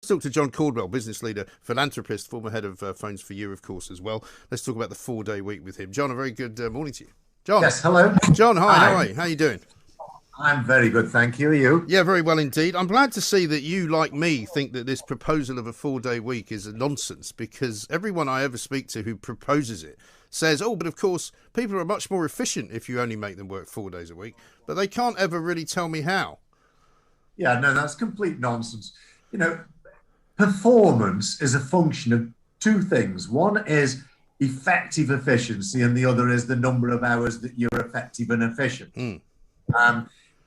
Let's talk to John Caudwell, business leader, philanthropist, former head of Phones for You, of course, as well. Let's talk about the 4-day week with him. John, a very good morning to you. John. Yes, hello. John, hi. How are you doing? I'm very good, thank you. Are you? Yeah, very well indeed. I'm glad to see that you, like me, think that this proposal of a 4-day week is a nonsense, because everyone I ever speak to who proposes it says, oh, but of course, people are much more efficient if you only make them work 4 days a week, but they can't ever really tell me how. Yeah, no, that's complete nonsense. You know, performance is a function of two things. One is effective efficiency, and the other is the number of hours that you're effective and efficient.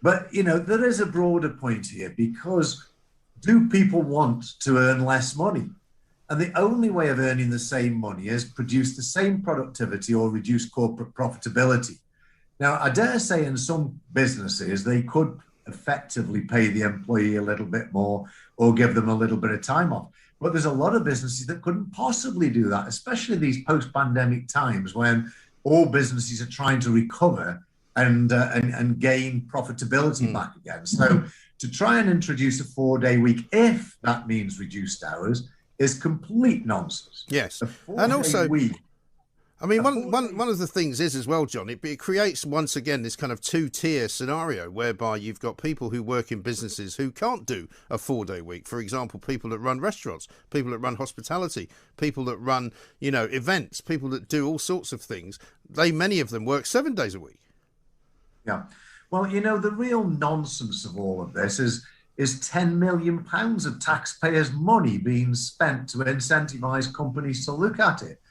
But, you know, there is a broader point here, because do people want to earn less money? And the only way of earning the same money is produce the same productivity or reduce corporate profitability. Now, I dare say in some businesses, they could effectively pay the employee a little bit more or give them a little bit of time off. But there's a lot of businesses that couldn't possibly do that, especially these post-pandemic times when all businesses are trying to recover and gain profitability back again. So to try and introduce a 4-day week, if that means reduced hours, is complete nonsense. Yes, and also, week, I mean, one of the things is as well, John, it creates once again this kind of two-tier scenario whereby you've got people who work in businesses who can't do a 4-day week. For example, people that run restaurants, people that run hospitality, people that run, you know, events, people that do all sorts of things. Many of them work 7 days a week. Yeah. Well, you know, the real nonsense of all of this is £10 million of taxpayers' money being spent to incentivize companies to look at it.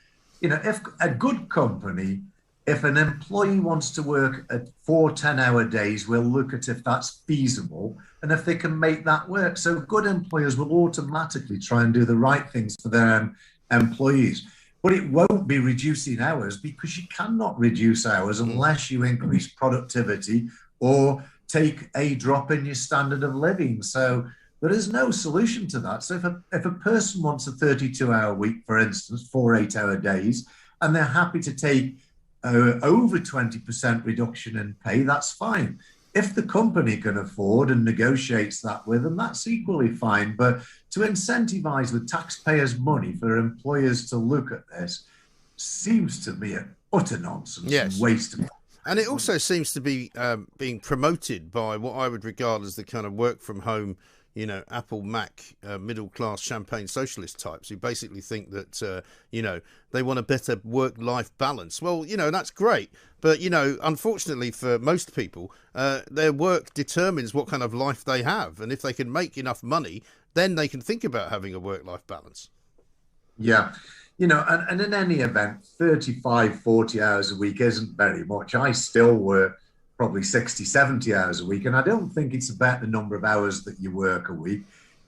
You know, if a good company, if an employee wants to work at 4 10-hour days, we'll look at if that's feasible and if they can make that work. So good employers will automatically try and do the right things for their employees. But it won't be reducing hours, because you cannot reduce hours unless you increase productivity or take a drop in your standard of living. So there is no solution to that. So if a person wants a 32-hour week, for instance, 4 8-hour days, and they're happy to take over 20% reduction in pay, that's fine. If the company can afford and negotiates that with them, that's equally fine. But to incentivize with taxpayers' money for employers to look at this seems to me an utter nonsense and waste of time. And it also seems to be being promoted by what I would regard as the kind of work from home, you know, Apple, Mac, middle-class champagne socialist types who basically think that, you know, they want a better work-life balance. Well, you know, that's great. But, you know, unfortunately for most people, their work determines what kind of life they have. And if they can make enough money, then they can think about having a work-life balance. Yeah. You know, and in any event, 35, 40 hours a week isn't very much. I still work probably 60, 70 hours a week. And I don't think it's about the number of hours that you work a week.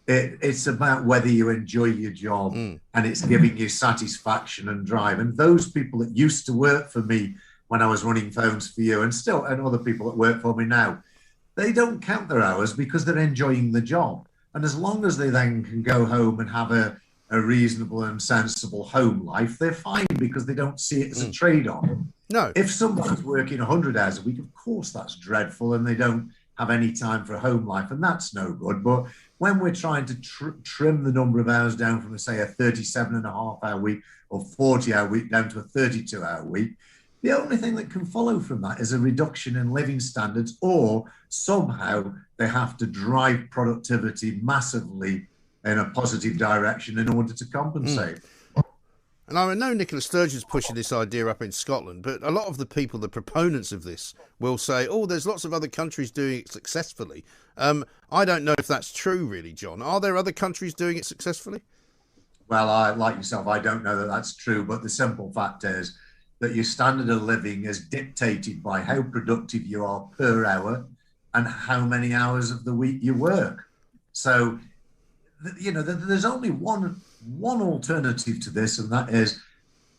It's about whether you enjoy your job and it's giving you satisfaction and drive. And those people that used to work for me when I was running Phones for You, and other people that work for me now, they don't count their hours because they're enjoying the job. And as long as they then can go home and have a reasonable and sensible home life, they're fine, because they don't see it as a trade-off. No. If someone's working 100 hours a week, of course that's dreadful, and they don't have any time for a home life, and that's no good. But when we're trying to trim the number of hours down from, say, a 37.5-hour week or 40-hour week down to a 32-hour week, the only thing that can follow from that is a reduction in living standards, or somehow they have to drive productivity massively in a positive direction in order to compensate. And I know Nicola Sturgeon's pushing this idea up in Scotland, but a lot of the people, the proponents of this, will say, oh, there's lots of other countries doing it successfully. I don't know if that's true, really, John. Are there other countries doing it successfully? Well, like yourself, I don't know that that's true, but the simple fact is that your standard of living is dictated by how productive you are per hour and how many hours of the week you work. So, you know, there's only one alternative to this, and that is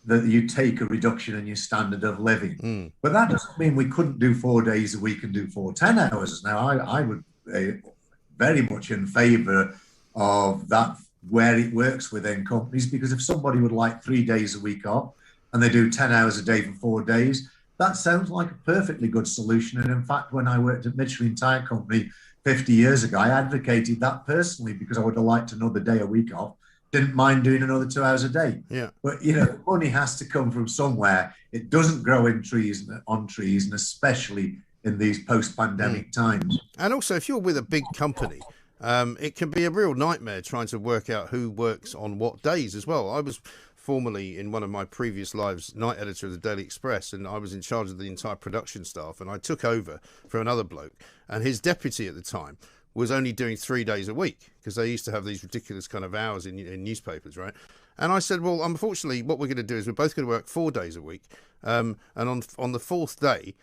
that you take a reduction in your standard of living. But that doesn't mean we couldn't do 4 days a week and do 4 10-hours. Now, I would very much in favour of that where it works within companies, because if somebody would like 3 days a week off and they do 10 hours a day for 4 days, that sounds like a perfectly good solution. And in fact, when I worked at Michelin Tire Company 50 years ago, I advocated that personally because I would have liked another day a week off. Didn't mind doing another 2 hours a day. Yeah. But, money has to come from somewhere. It doesn't grow in trees, on trees, and especially in these post-pandemic times. And also, if you're with a big company, it can be a real nightmare trying to work out who works on what days as well. I was formerly, in one of my previous lives, night editor of the Daily Express, and I was in charge of the entire production staff, and I took over for another bloke, and his deputy at the time was only doing 3 days a week, because they used to have these ridiculous kind of hours in newspapers, right? And I said, well, unfortunately, what we're going to do is we're both going to work 4 days a week, and on the fourth day,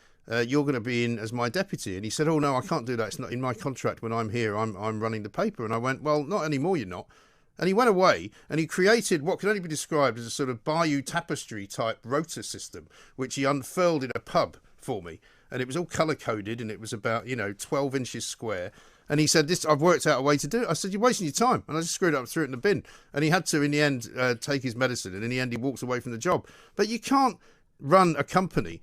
you're going to be in as my deputy. And he said, oh, no, I can't do that. It's not in my contract. When I'm here, I'm running the paper. And I went, well, not anymore, you're not. And he went away and he created what can only be described as a sort of Bayou Tapestry type rota system, which he unfurled in a pub for me. And it was all colour coded and it was about, 12 inches square. And he said, I've worked out a way to do it. I said, you're wasting your time. And I just screwed it up, threw it in the bin. And he had to, in the end, take his medicine. And in the end, he walked away from the job. But you can't run a company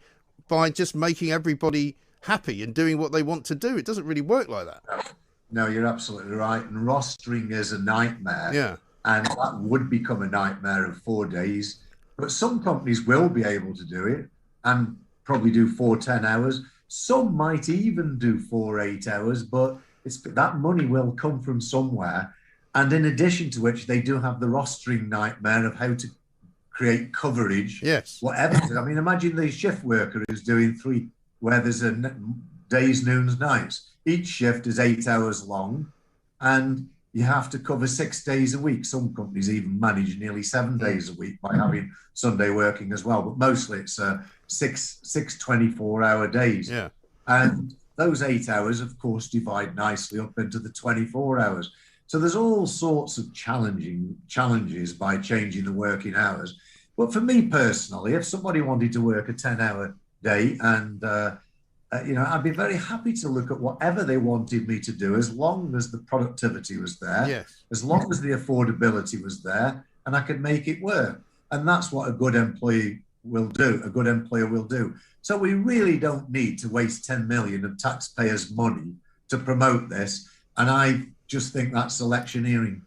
by just making everybody happy and doing what they want to do. It doesn't really work like that. No, you're absolutely right. And rostering is a nightmare. Yeah. And that would become a nightmare of 4 days. But some companies will be able to do it and probably do 4 10-hours. Some might even do 4 8-hours, but that money will come from somewhere. And in addition to which, they do have the rostering nightmare of how to create coverage. Yes. Whatever. I mean, imagine the shift worker who's doing 3, where there's a days, noons, nights. Each shift is 8 hours long, and you have to cover 6 days a week. Some companies even manage nearly 7 days a week by having Sunday working as well. But mostly it's six 24-hour days. Yeah. And those 8 hours, of course, divide nicely up into the 24 hours. So there's all sorts of challenges by changing the working hours. But for me personally, if somebody wanted to work a 10-hour day and I'd be very happy to look at whatever they wanted me to do, as long as the productivity was there, yes, as long as the affordability was there, and I could make it work. And that's what a good employee will do. A good employer will do. So we really don't need to waste 10 million of taxpayers' money to promote this. And I just think that's electioneering.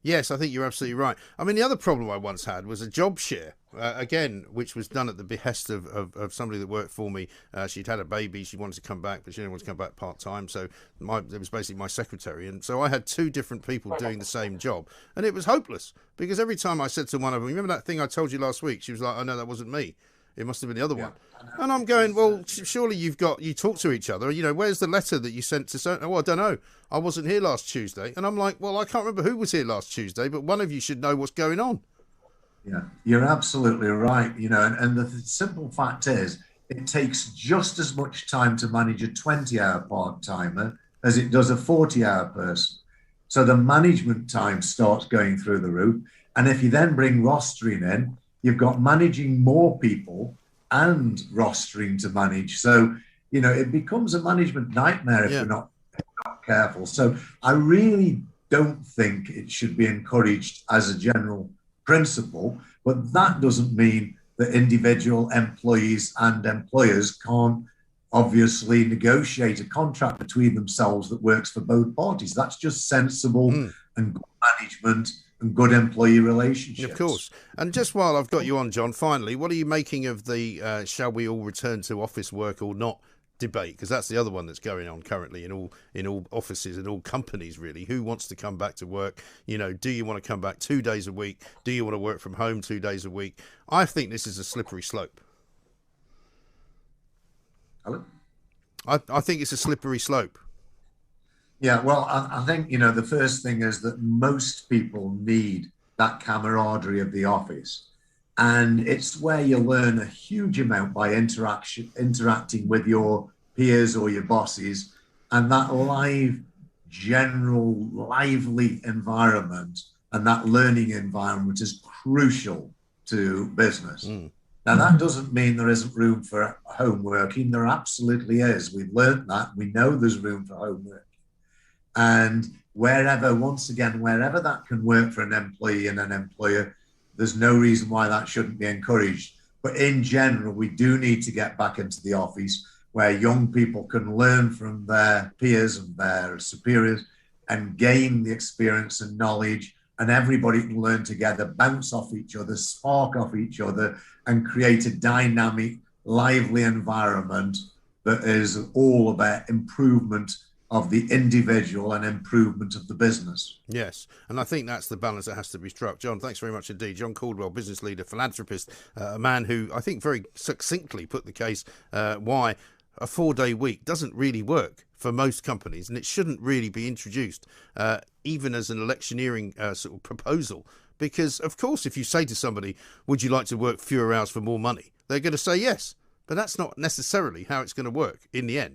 Yes, I think you're absolutely right. I mean, the other problem I once had was a job share, again, which was done at the behest of somebody that worked for me. She'd had a baby, she wanted to come back, but she didn't want to come back part-time, so it was basically my secretary. And so I had 2 different people doing the same job, and it was hopeless, because every time I said to one of them, remember that thing I told you last week? She was like, oh, no, that wasn't me. It must have been the other one. And I'm going, well, surely you talk to each other. Where's the letter that you sent to so? Oh, I don't know. I wasn't here last Tuesday. And I'm like, well, I can't remember who was here last Tuesday, but one of you should know what's going on. Yeah, you're absolutely right. And the simple fact is, it takes just as much time to manage a 20-hour part-timer as it does a 40-hour person. So the management time starts going through the roof. And if you then bring rostering in, you've got managing more people and rostering to manage. So, it becomes a management nightmare if we're not careful. So I really don't think it should be encouraged as a general principle, but that doesn't mean that individual employees and employers can't obviously negotiate a contract between themselves that works for both parties. That's just sensible and good management and good employee relationships. Of course. And just while I've got you on, John, finally, what are you making of the shall we all return to office work or not debate? Because that's the other one that's going on currently in all offices and all companies, really. Who wants to come back to work? Do you want to come back 2 days a week? Do you want to work from home 2 days a week? I think this is a slippery slope. Hello? I think it's a slippery slope. Yeah, well, I think, the first thing is that most people need that camaraderie of the office. And it's where you learn a huge amount by interacting with your peers or your bosses. And that general, lively environment and that learning environment is crucial to business. Now, that doesn't mean there isn't room for home working. There absolutely is. We've learned that. We know there's room for home working. And wherever that can work for an employee and an employer, there's no reason why that shouldn't be encouraged. But in general, we do need to get back into the office. where young people can learn from their peers and their superiors and gain the experience and knowledge, and everybody can learn together, bounce off each other, spark off each other, and create a dynamic, lively environment that is all about improvement of the individual and improvement of the business. Yes, and I think that's the balance that has to be struck. John, thanks very much indeed. John Caudwell, business leader, philanthropist, a man who I think very succinctly put the case why a 4-day week doesn't really work for most companies, and it shouldn't really be introduced even as an electioneering sort of proposal. Because, of course, if you say to somebody, would you like to work fewer hours for more money? They're going to say yes. But that's not necessarily how it's going to work in the end.